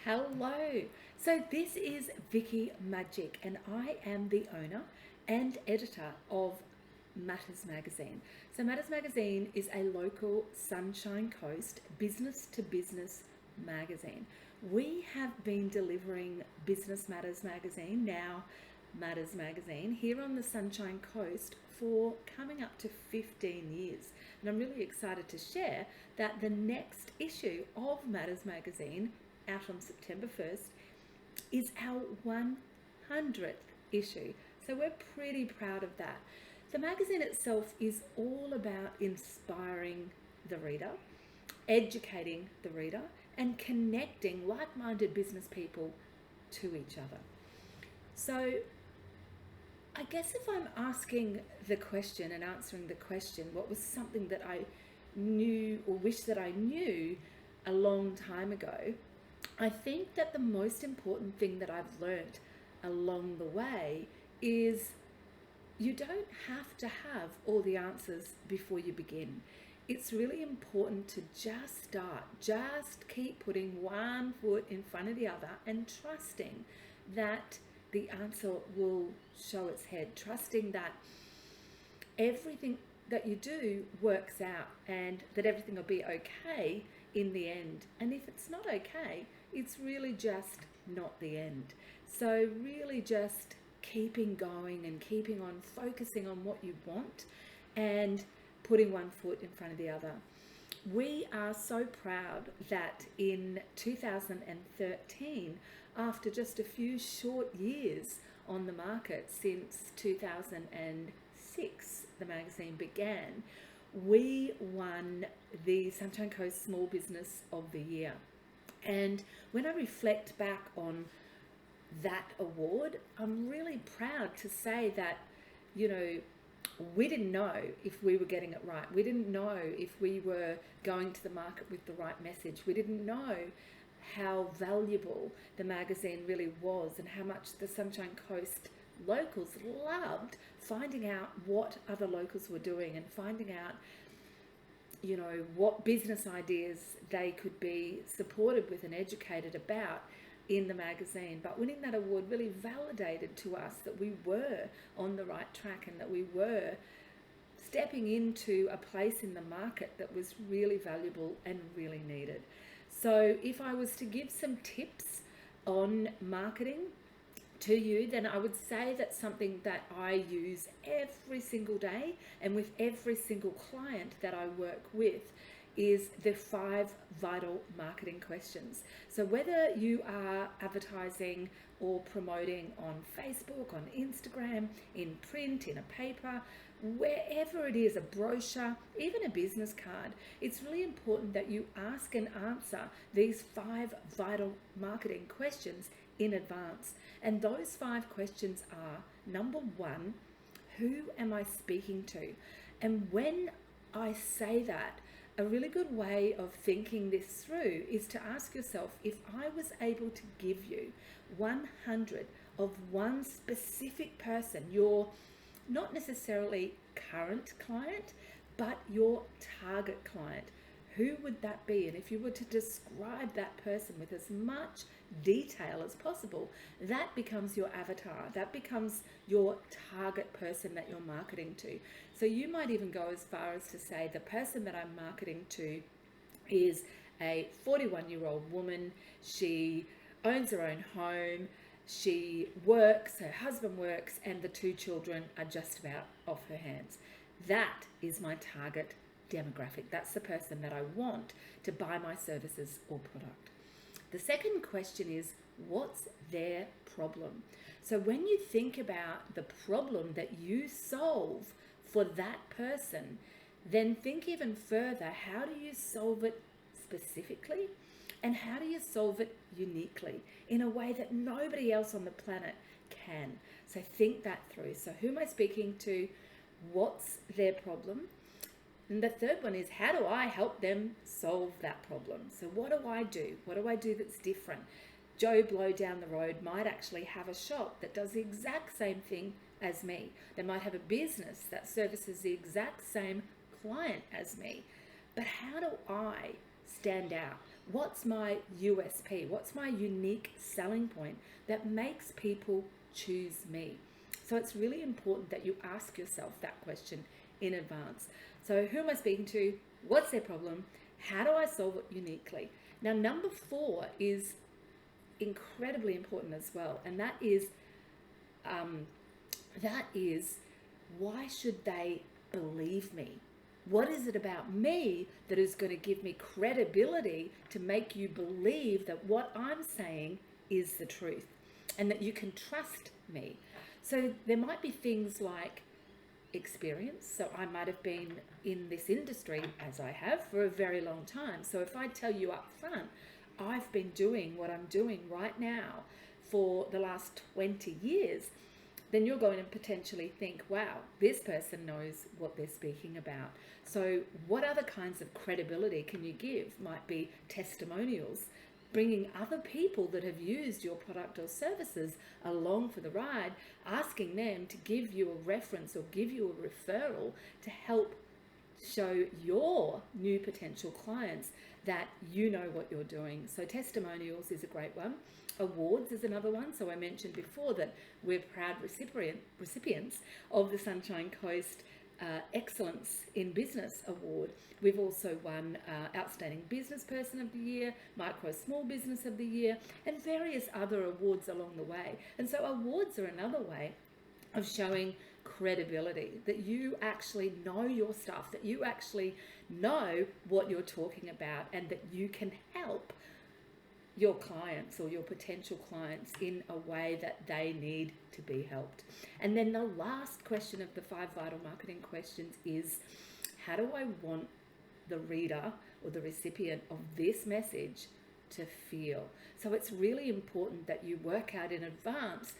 Hello. So this is Vickie Magic, and I am the owner and editor of Matters Magazine. So Matters Magazine is a local Sunshine Coast business to business magazine. We have been delivering Business Matters Magazine, now Matters Magazine, here on the Sunshine Coast for coming up to 15 years. And I'm really excited to share that the next issue of Matters Magazine, out on September 1st, is our 100th issue. So we're pretty proud of that. The magazine itself is all about inspiring the reader, educating the reader, and connecting like-minded business people to each other. So I guess if I'm asking the question and answering the question, what was something that I knew or wish that I knew a long time ago, I think that the most important thing that I've learned along the way is you don't have to have all the answers before you begin. It's really important to just start, just keep putting one foot in front of the other and trusting that the answer will show its head, trusting that everything that you do works out and that everything will be okay in the end. And if it's not okay, it's really just not the end. So really just keeping going and keeping on focusing on what you want and putting one foot in front of the other. We are so proud that in 2013, after just a few short years on the market since 2006, the magazine began, we won the Sunshine Coast Small Business of the Year. And when I reflect back on that award, I'm really proud to say that, we didn't know if we were getting it right. We didn't know if we were going to the market with the right message. We didn't know how valuable the magazine really was and how much the Sunshine Coast locals loved finding out what other locals were doing and finding out what business ideas they could be supported with and educated about in the magazine. But winning that award really validated to us that we were on the right track and that we were stepping into a place in the market that was really valuable and really needed. So if I was to give some tips on marketing to you, then I would say that something that I use every single day and with every single client that I work with is the 5 vital marketing questions. So whether you are advertising or promoting on Facebook, on Instagram, in print, in a paper, wherever it is, a brochure, even a business card, it's really important that you ask and answer these 5 vital marketing questions in advance. And those 5 questions are, number 1, who am I speaking to? And when I say that, a really good way of thinking this through is to ask yourself, if I was able to give you 100 of one specific person, your not necessarily current client, but your target client, who would that be? And if you were to describe that person with as much detail as possible, that becomes your avatar. That becomes your target person that you're marketing to. So you might even go as far as to say the person that I'm marketing to is a 41-year-old woman. She owns her own home. She works, her husband works, and the 2 children are just about off her hands. That is my target demographic. That's the person that I want to buy my services or product. The second question is, what's their problem? So when you think about the problem that you solve for that person, then think even further, how do you solve it specifically? And how do you solve it uniquely in a way that nobody else on the planet can? So think that through. So who am I speaking to? What's their problem? And the third one is, how do I help them solve that problem? So what do I do? What do I do that's different? Joe Blow down the road might actually have a shop that does the exact same thing as me. They might have a business that services the exact same client as me. But how do I stand out? What's my USP? What's my unique selling point that makes people choose me? So it's really important that you ask yourself that question in advance. So who am I speaking to? What's their problem? How do I solve it uniquely? Now, number 4 is incredibly important as well, and that is why should they believe me? What is it about me that is going to give me credibility to make you believe that what I'm saying is the truth and that you can trust me? So there might be things like experience. So I might have been in this industry, as I have, for a very long time. So if I tell you up front, I've been doing what I'm doing right now for the last 20 years, then you're going to potentially think, wow, this person knows what they're speaking about. So what other kinds of credibility can you give? Might be testimonials, bringing other people that have used your product or services along for the ride, asking them to give you a reference or give you a referral to help show your new potential clients that you know what you're doing. So testimonials is a great one. Awards is another one. So I mentioned before that we're proud recipients of the Sunshine Coast Excellence in Business Award. We've also won Outstanding Business Person of the Year, Micro Small Business of the Year, and various other awards along the way. And so awards are another way of showing credibility, that you actually know your stuff, that you actually know what you're talking about, and that you can help your clients or your potential clients in a way that they need to be helped. And then the last question of the 5 vital marketing questions is, how do I want the reader or the recipient of this message to feel? So it's really important that you work out in advance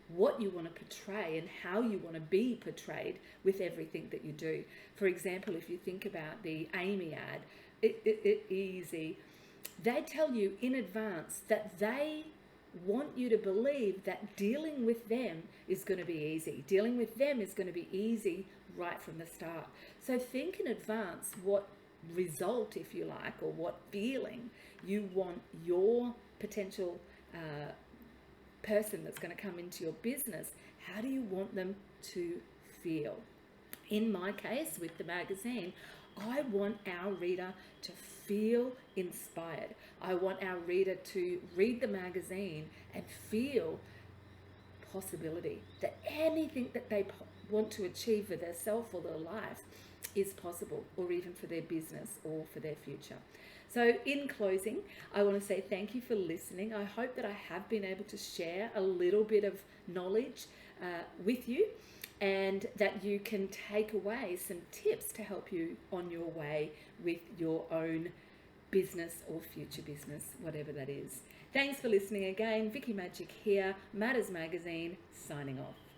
what you want to portray and how you want to be portrayed with everything that you do. For example, if you think about the Amy ad, easy, they tell you in advance that they want you to believe that dealing with them is going to be easy. Dealing with them is going to be easy right from the start. So think in advance what result, if you like, or what feeling you want your potential person that's going to come into your business, how do you want them to feel? In my case with the magazine, I want our reader to feel inspired. I want our reader to read the magazine and feel possibility, that anything that they want to achieve for themselves or their life is possible, or even for their business or for their future. So in closing, I want to say thank you for listening. I hope that I have been able to share a little bit of knowledge with you, and that you can take away some tips to help you on your way with your own business or future business, whatever that is. Thanks for listening again. Vickie Magic here, Matters Magazine, signing off.